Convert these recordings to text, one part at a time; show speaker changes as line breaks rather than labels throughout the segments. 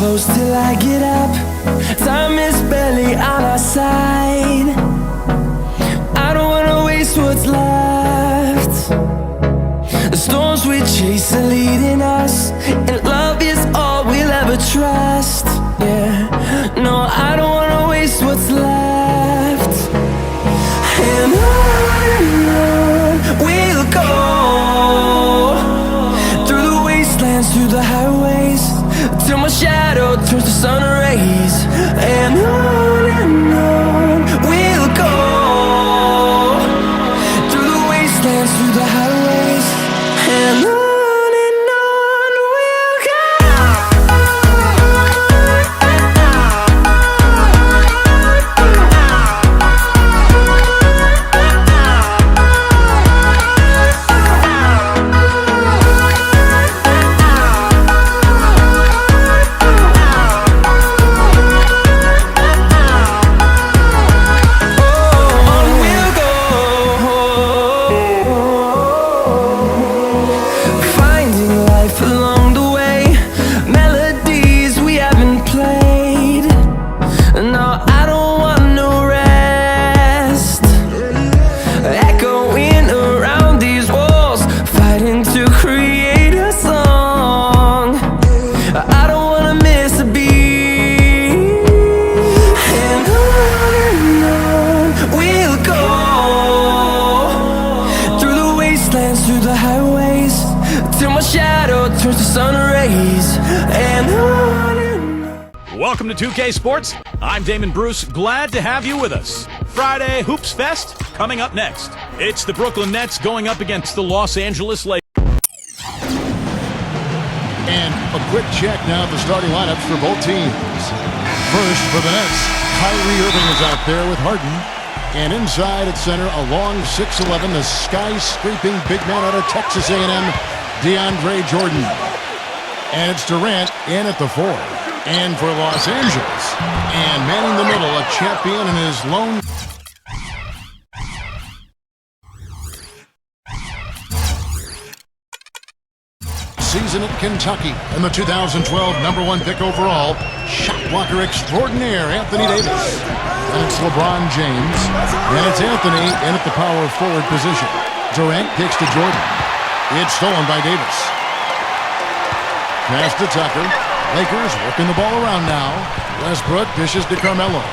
close till I get up. Time is barely on our side. I don't wanna waste what's left. The storms we chase are leading us, and love is all we'll ever trust. Yeah, no, I don't wanna waste what's left. And on we'll go, through the wastelands, through the highways, till my shadow turns to sun rays. And on we'll go, through the wastelands, through the highways, and on we'll go. Through the highways, till my shadow turns to sun rays. And on.
Welcome to 2K Sports. I'm Damon Bruce. Glad to have you with us. Friday Hoops Fest coming up next. It's the Brooklyn Nets going up against the Los Angeles Lakers.
And a quick check now of the starting lineups for both teams. First for the Nets, Kyrie Irving is out there with Harden. And inside at center, a long 6'11", the skyscraping big man out of Texas A&M, DeAndre Jordan. And it's Durant in at the 4. And for Los Angeles, and manning the middle, a champion in his lone... season at Kentucky, and the 2012 #1 pick overall, shot blocker extraordinaire Anthony Davis. And it's LeBron James, and it's Anthony in at the power forward position. Durant kicks to Jordan. It's stolen by Davis. Pass to Tucker. Lakers working the ball around now. Westbrook dishes to Carmelo.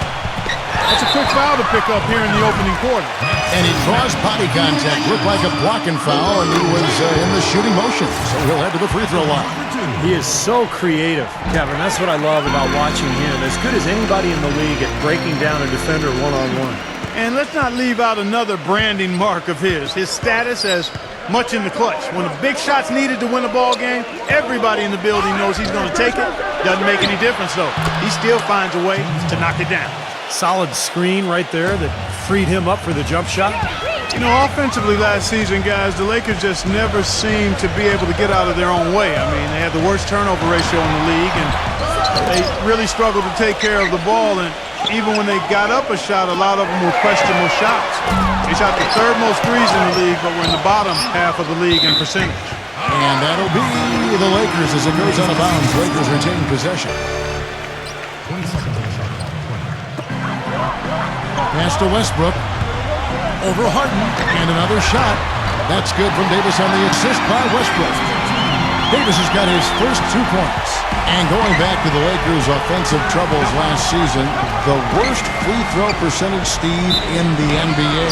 That's a quick foul to pick up here in the opening quarter.
And he draws body contact. Looked like a blocking foul, and he was in the shooting motion. So he'll head to the free throw line.
He is so creative, Kevin. That's what I love about watching him. As good as anybody in the league at breaking down a defender one-on-one.
And let's not leave out another branding mark of his status as much in the clutch. When the big shot's needed to win a ball game, everybody in the building knows he's going to take it. Doesn't make any difference, though. He still finds a way to knock it down.
Solid screen right there that freed him up for the jump shot.
You know, offensively last season, guys, the Lakers just never seemed to be able to get out of their own way. I mean, they had the worst turnover ratio in the league, and they really struggled to take care of the ball. And even when they got up a shot, a lot of them were questionable shots. They shot the third most threes in the league, but we're in the bottom half of the league in percentage.
And that'll be the Lakers as it goes out of bounds. Lakers retain possession. Pass to Westbrook. Over Harden. And another shot. That's good from Davis on the assist by Westbrook. Davis has got his first 2 points. And going back to the Lakers' offensive troubles last season, the worst free throw percentage, Steve, in the NBA.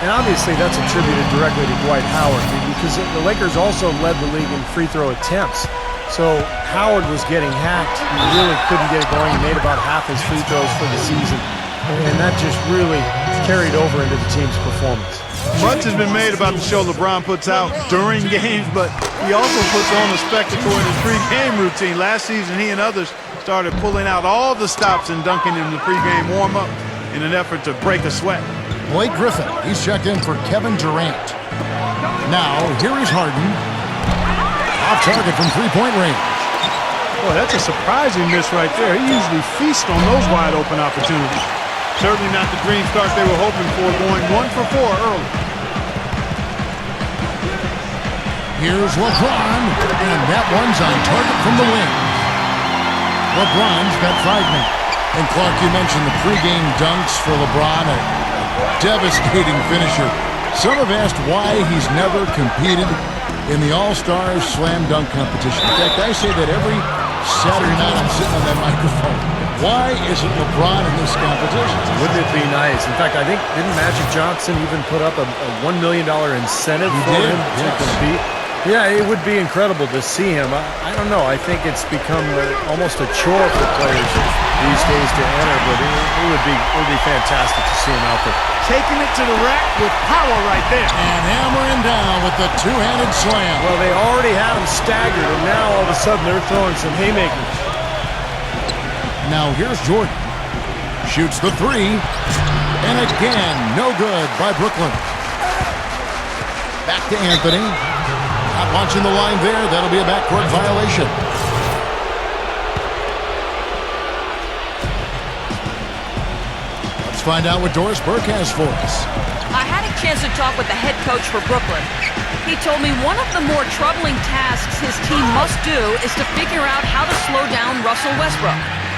And obviously that's attributed directly to Dwight Howard, because the Lakers also led the league in free throw attempts. So Howard was getting hacked. He really couldn't get it going. He made about half his free throws for the season. And that just really carried over into the team's performance.
Much has been made about the show LeBron puts out during games, but he also puts on a spectacle in his pregame routine. Last season, he and others started pulling out all the stops and dunking in the pregame warm-up in an effort to break a sweat.
Blake Griffin, he's checked in for Kevin Durant. Now, here is Harden. Off target from three-point range.
Boy, that's a surprising miss right there. He usually feasts on those wide-open opportunities. Certainly not the dream start they were hoping for, going 1 for 4 early.
Here's LeBron, and that one's on target from the wing. LeBron's got 5 men. And Clark, you mentioned the pregame dunks for LeBron, a devastating finisher. Some have asked why he's never competed in the All-Star Slam Dunk competition. In fact, I say that every Saturday night I'm sitting on that microphone. Why isn't LeBron in this competition?
Wouldn't it be nice? In fact, I think, didn't Magic Johnson even put up a $1 million incentive for him to compete? Yeah, it would be incredible to see him. I don't know. I think it's become almost a chore for players these days to enter, but it would be fantastic to see him out there.
Taking it to the rack with power right there.
And hammering down with the two-handed slam.
Well, they already had him staggered, and now all of a sudden they're throwing some haymakers.
Now here's Jordan. Shoots the 3. And again, no good by Brooklyn. Back to Anthony. Not launching the line there. That'll be a backcourt violation. Let's find out what Doris Burke has for us.
I had a chance to talk with the head coach for Brooklyn. He told me one of the more troubling tasks his team must do is to figure out how to slow down Russell Westbrook.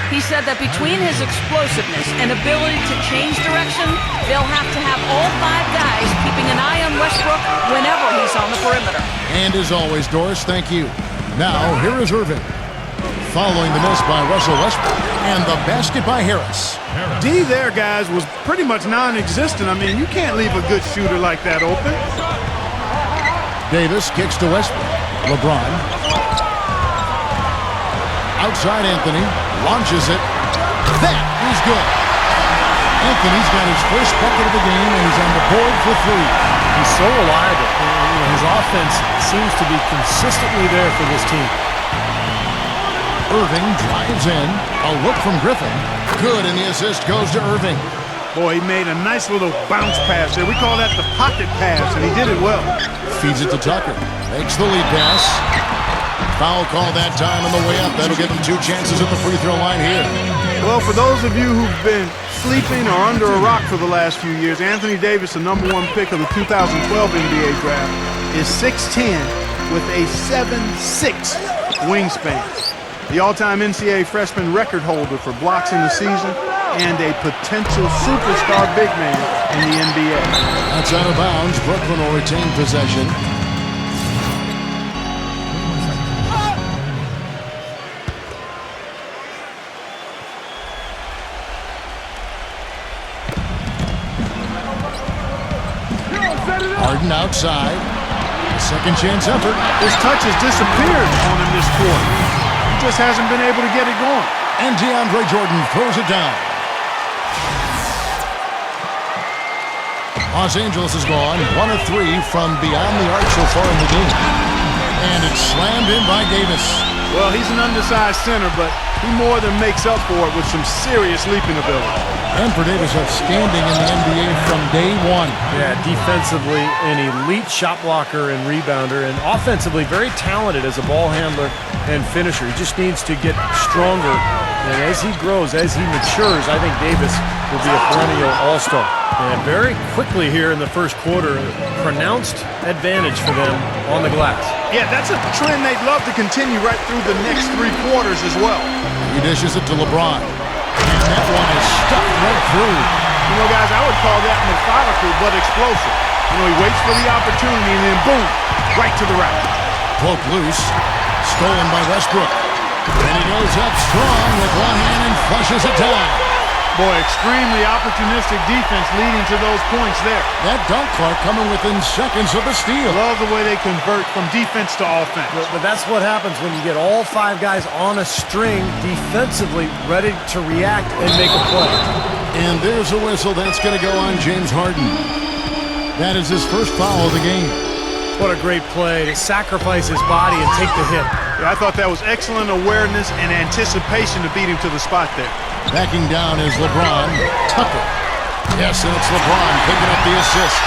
He said that between his explosiveness and ability to change direction, they'll have to have all 5 guys keeping an eye on Westbrook whenever he's on the perimeter.
And as always, Doris, thank you. Now, here is Irving. Following the miss by Russell Westbrook and the basket by Harris.
D there, guys, was pretty much non-existent. I mean, you can't leave a good shooter like that open.
Davis kicks to Westbrook. LeBron. Outside Anthony. Launches it. That is good. Anthony's got his first bucket of the game, and he's on the board for 3.
He's so reliable. His offense seems to be consistently there for this team.
Irving drives in. A look from Griffin. Good, and the assist goes to Irving.
Boy, he made a nice little bounce pass there. We call that the pocket pass, and he did it well.
Feeds it to Tucker. Makes the lead pass. Foul call that time on the way up. That'll give him 2 chances at the free throw line here.
Well, for those of you who've been sleeping or under a rock for the last few years, Anthony Davis, the #1 pick of the 2012 NBA draft, is 6'10" with a 7'6" wingspan. The all-time NCAA freshman record holder for blocks in the season and a potential superstar big man in the NBA.
That's out of bounds. Brooklyn will retain possession. Harden outside. Second chance effort.
His touch has disappeared on him this quarter. He just hasn't been able to get it going.
And DeAndre Jordan throws it down. Los Angeles is gone 1 of 3 from beyond the arc so far in the game. And it's slammed in by Davis.
Well, he's an undersized center, but he more than makes up for it with some serious leaping ability.
And for Davis, outstanding in the NBA from day 1.
Yeah, defensively, an elite shot blocker and rebounder, and offensively, very talented as a ball handler and finisher. He just needs to get stronger, and as he grows, as he matures, I think Davis will be a perennial all-star. And very quickly here in the first quarter, pronounced advantage for them on the glass.
Yeah, that's a trend they'd love to continue right through the next 3 quarters as well.
He dishes it to LeBron. And that one is stuck right through.
You know, guys, I would call that methodical but explosive. You know, he waits for the opportunity and then boom, right to the rack.
Broke loose. Stolen by Westbrook. And he goes up strong with one hand and flushes it down.
Boy, extremely opportunistic defense leading to those points there.
That dunk, Clark, coming within seconds of the steal.
Love the way they convert from defense to offense.
But that's what happens when you get all 5 guys on a string defensively ready to react and make a play.
And there's a whistle. That's going to go on James Harden. That is his first foul of the game.
What a great play to sacrifice his body and take the hit.
Yeah, I thought that was excellent awareness and anticipation to beat him to the spot there.
Backing down is LeBron. Tucker. Yes, and it's LeBron picking up the assist.